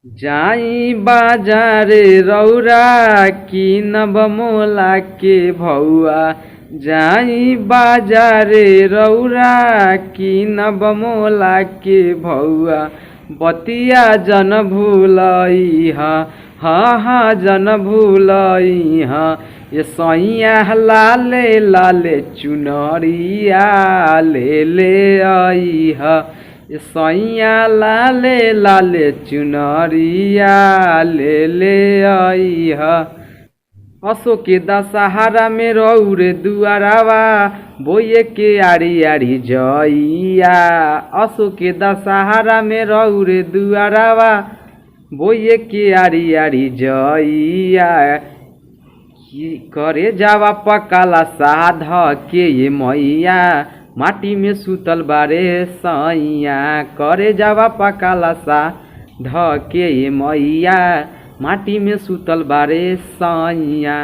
जाई बाजारे रौरा किनब मोला के भौआ। जाई बाजारे रौरा किनब मोला के भौआ। बतिया जन भूलइहा, हाँ हाँ जन भूलइहा। ये सैया लाले लाले चुनरिया ले ले आइहा। ये सैया लाले लाले चुनरिया ले ले आइहा। असो के दशहरा में रौरे दुआरावा बोए के आड़ी आड़ी जइया। असो के दशहरा में रौरे दुआरावा बोए के आड़ी आड़ी जइया। करे जावा पकाला साध के ये मैया माटी में सुतल बारे सैया। करे जावा पकाला साध के ये मैया माटी में सुतल बारे सैया।